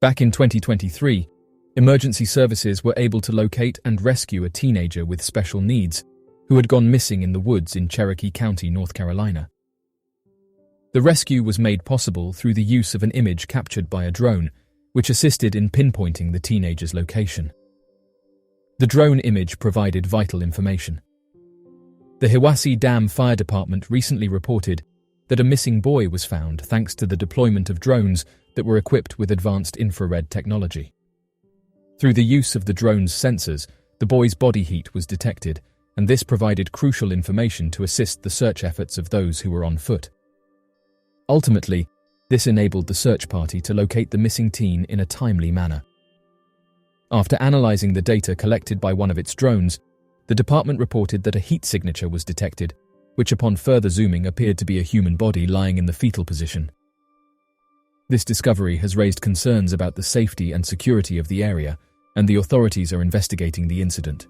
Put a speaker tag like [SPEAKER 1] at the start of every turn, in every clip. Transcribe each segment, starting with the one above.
[SPEAKER 1] Back in 2023, emergency services were able to locate and rescue a teenager with special needs who had gone missing in the woods in Cherokee County, North Carolina. The rescue was made possible through the use of an image captured by a drone, which assisted in pinpointing the teenager's location. The drone image provided vital information. The Hiwassee Dam Fire Department recently reported that a missing boy was found thanks to the deployment of drones that were equipped with advanced infrared technology. Through the use of the drone's sensors, the boy's body heat was detected, and this provided crucial information to assist the search efforts of those who were on foot. Ultimately, this enabled the search party to locate the missing teen in a timely manner. After analyzing the data collected by one of its drones, the department reported that a heat signature was detected, which upon further zooming appeared to be a human body lying in the fetal position. This discovery has raised concerns about the safety and security of the area, and the authorities are investigating the incident.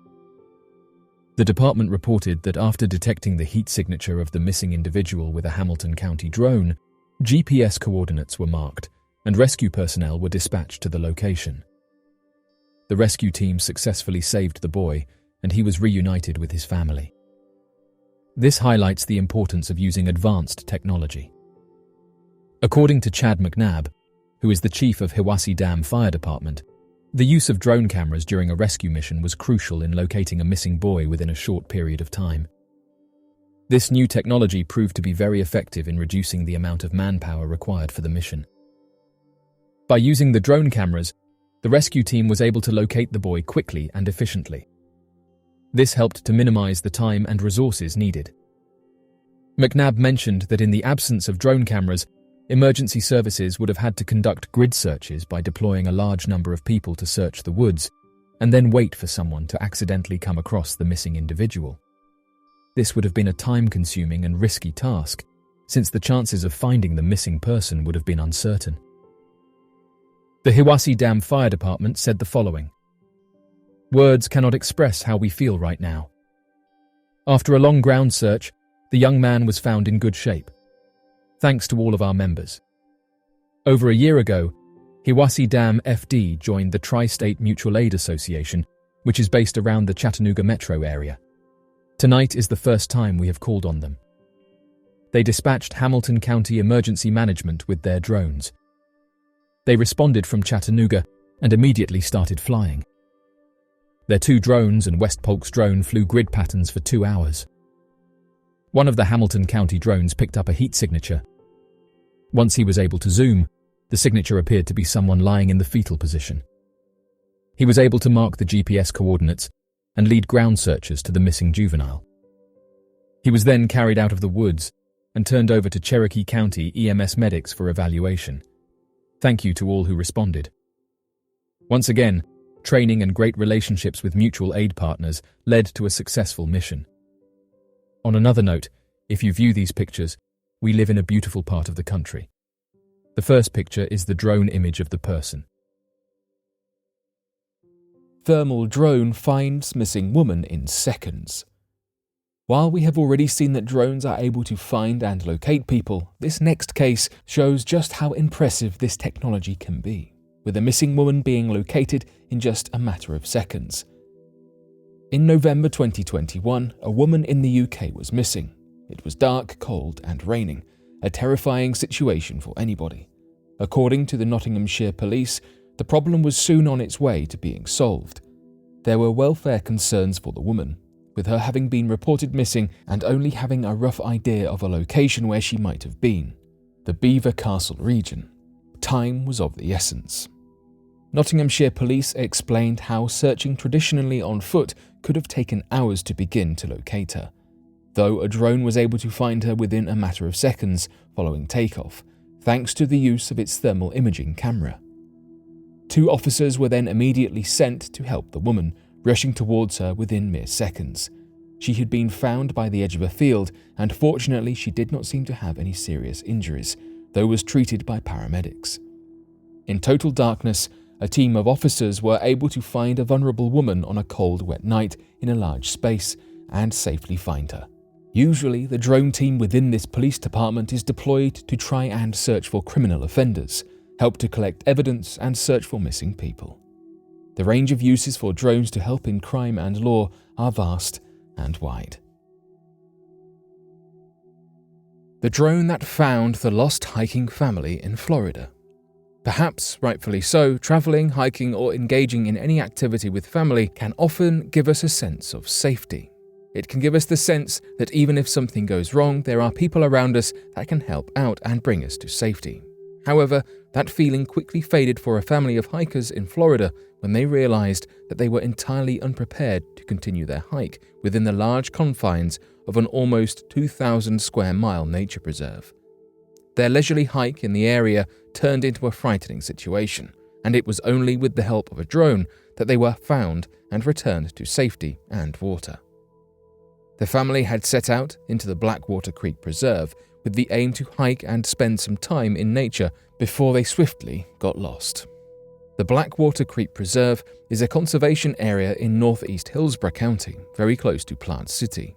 [SPEAKER 1] The department reported that after detecting the heat signature of the missing individual with a Hamilton County drone, GPS coordinates were marked, and rescue personnel were dispatched to the location. The rescue team successfully saved the boy, and he was reunited with his family. This highlights the importance of using advanced technology. According to Chad McNabb, who is the chief of Hiwassee Dam Fire Department, the use of drone cameras during a rescue mission was crucial in locating a missing boy within a short period of time. This new technology proved to be very effective in reducing the amount of manpower required for the mission. By using the drone cameras, the rescue team was able to locate the boy quickly and efficiently. This helped to minimize the time and resources needed. McNabb mentioned that in the absence of drone cameras, emergency services would have had to conduct grid searches by deploying a large number of people to search the woods, and then wait for someone to accidentally come across the missing individual. This would have been a time-consuming and risky task, since the chances of finding the missing person would have been uncertain. The Hiwassee Dam Fire Department said the following: "Words cannot express how we feel right now. After a long ground search, the young man was found in good shape. Thanks to all of our members. Over a year ago, Hiwassee Dam FD joined the Tri-State Mutual Aid Association, which is based around the Chattanooga metro area. Tonight is the first time we have called on them. They dispatched Hamilton County Emergency Management with their drones. They responded from Chattanooga and immediately started flying. Their 2 drones and West Polk's drone flew grid patterns for 2 hours. One of the Hamilton County drones picked up a heat signature. Once he was able to zoom, the signature appeared to be someone lying in the fetal position. He was able to mark the GPS coordinates and lead ground searchers to the missing juvenile. He was then carried out of the woods and turned over to Cherokee County EMS medics for evaluation. Thank you to all who responded. Once again, training and great relationships with mutual aid partners led to a successful mission. On another note, if you view these pictures, we live in a beautiful part of the country. The first picture is the drone image of the person.
[SPEAKER 2] Thermal drone finds missing woman in seconds. While we have already seen that drones are able to find and locate people, this next case shows just how impressive this technology can be, with a missing woman being located in just a matter of seconds. In November 2021, a woman in the UK was missing. It was dark, cold, and raining, a terrifying situation for anybody. According to the Nottinghamshire Police, the problem was soon on its way to being solved. There were welfare concerns for the woman, with her having been reported missing and only having a rough idea of a location where she might have been: the Belvoir Castle region. Time was of the essence. Nottinghamshire Police explained how searching traditionally on foot could have taken hours to begin to locate her, though a drone was able to find her within a matter of seconds following takeoff, thanks to the use of its thermal imaging camera. 2 officers were then immediately sent to help the woman, rushing towards her within mere seconds. She had been found by the edge of a field, and fortunately she did not seem to have any serious injuries, though was treated by paramedics. In total darkness, a team of officers were able to find a vulnerable woman on a cold, wet night in a large space and safely find her. Usually, the drone team within this police department is deployed to try and search for criminal offenders. help to collect evidence, and search for missing people. The range of uses for drones to help in crime and law are vast and wide. The drone that found the lost hiking family in Florida. Perhaps rightfully so, traveling, hiking, or engaging in any activity with family can often give us a sense of safety. It can give us the sense that even if something goes wrong, there are people around us that can help out and bring us to safety. However, that feeling quickly faded for a family of hikers in Florida when they realized that they were entirely unprepared to continue their hike within the large confines of an almost 2,000 square mile nature preserve. Their leisurely hike in the area turned into a frightening situation, and it was only with the help of a drone that they were found and returned to safety and water. The family had set out into the Blackwater Creek Preserve with the aim to hike and spend some time in nature before they swiftly got lost. The Blackwater Creek Preserve is a conservation area in northeast Hillsborough County, very close to Plant City.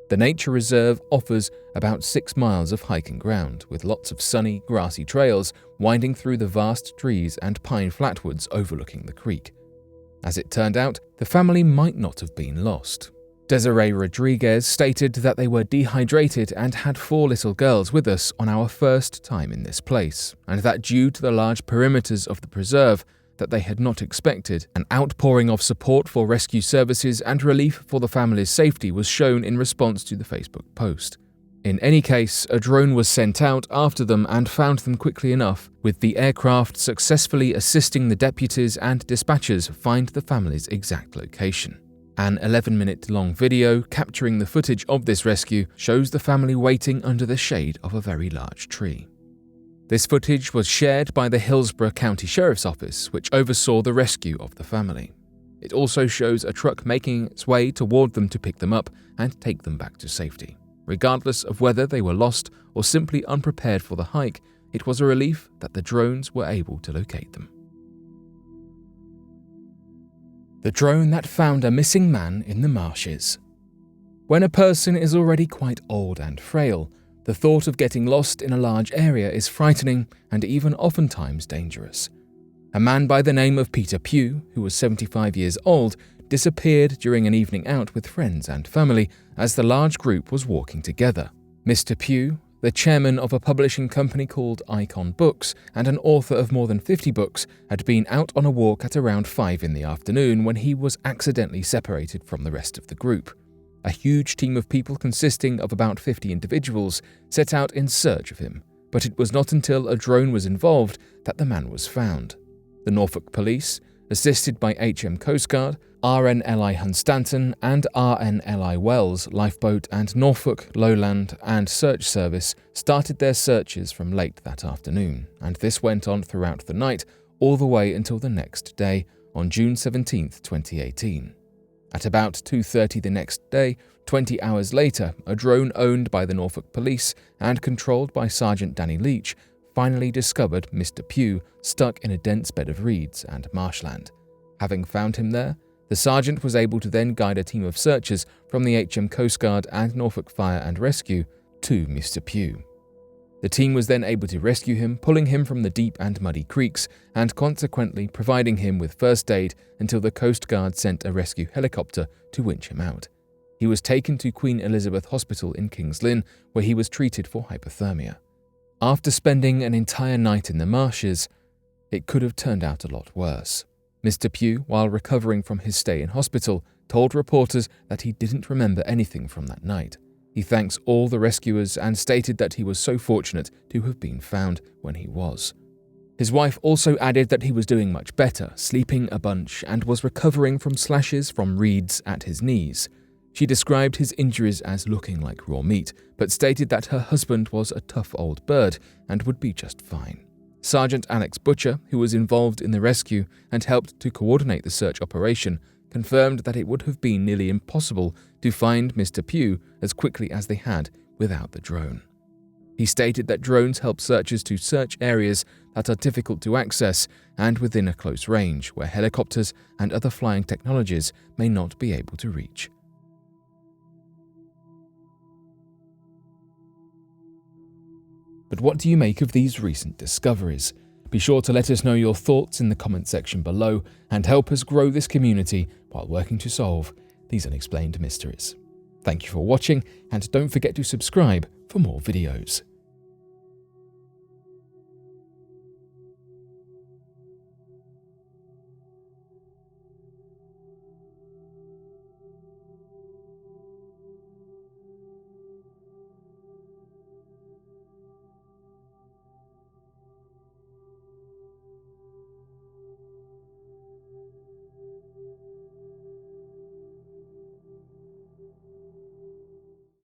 [SPEAKER 2] The nature reserve offers about 6 miles of hiking ground, with lots of sunny, grassy trails winding through the vast trees and pine flatwoods overlooking the creek. As it turned out, the family might not have been lost. Desiree Rodriguez stated that they were dehydrated and had 4 little girls with us on our first time in this place, and that due to the large perimeters of the preserve that they had not expected, an outpouring of support for rescue services and relief for the family's safety was shown in response to the Facebook post. In any case, a drone was sent out after them and found them quickly enough, with the aircraft successfully assisting the deputies and dispatchers find the family's exact location. An 11-minute-long video capturing the footage of this rescue shows the family waiting under the shade of a very large tree. This footage was shared by the Hillsborough County Sheriff's Office, which oversaw the rescue of the family. It also shows a truck making its way toward them to pick them up and take them back to safety. Regardless of whether they were lost or simply unprepared for the hike, it was a relief that the drones were able to locate them. The drone that found a missing man in the marshes. When a person is already quite old and frail, the thought of getting lost in a large area is frightening and even oftentimes dangerous. A man by the name of Peter Pugh, who was 75 years old, disappeared during an evening out with friends and family as the large group was walking together. Mr. Pugh, the chairman of a publishing company called Icon Books and an author of more than 50 books, had been out on a walk at around 5 in the afternoon when he was accidentally separated from the rest of the group. A huge team of people consisting of about 50 individuals set out in search of him, but it was not until a drone was involved that the man was found. The Norfolk Police, assisted by HM Coast Guard, RNLI Hunstanton and RNLI Wells Lifeboat and Norfolk, Lowland and Search Service started their searches from late that afternoon, and this went on throughout the night all the way until the next day on June 17, 2018. At about 2:30 the next day, 20 hours later, a drone owned by the Norfolk Police and controlled by Sergeant Danny Leach finally discovered Mr. Pugh stuck in a dense bed of reeds and marshland. Having found him there, the sergeant was able to then guide a team of searchers from the HM Coast Guard and Norfolk Fire and Rescue to Mr. Pugh. The team was then able to rescue him, pulling him from the deep and muddy creeks and consequently providing him with first aid until the Coast Guard sent a rescue helicopter to winch him out. He was taken to Queen Elizabeth Hospital in Kings Lynn, where he was treated for hypothermia. After spending an entire night in the marshes, it could have turned out a lot worse. Mr. Pugh, while recovering from his stay in hospital, told reporters that he didn't remember anything from that night. He thanks all the rescuers and stated that he was so fortunate to have been found when he was. His wife also added that he was doing much better, sleeping a bunch, and was recovering from slashes from reeds at his knees. She described his injuries as looking like raw meat, but stated that her husband was a tough old bird and would be just fine. Sergeant Alex Butcher, who was involved in the rescue and helped to coordinate the search operation, confirmed that it would have been nearly impossible to find Mr. Pugh as quickly as they had without the drone. He stated that drones help searchers to search areas that are difficult to access and within a close range where helicopters and other flying technologies may not be able to reach. But what do you make of these recent discoveries? Be sure to let us know your thoughts in the comment section below and help us grow this community while working to solve these unexplained mysteries. Thank you for watching, and don't forget to subscribe for more videos.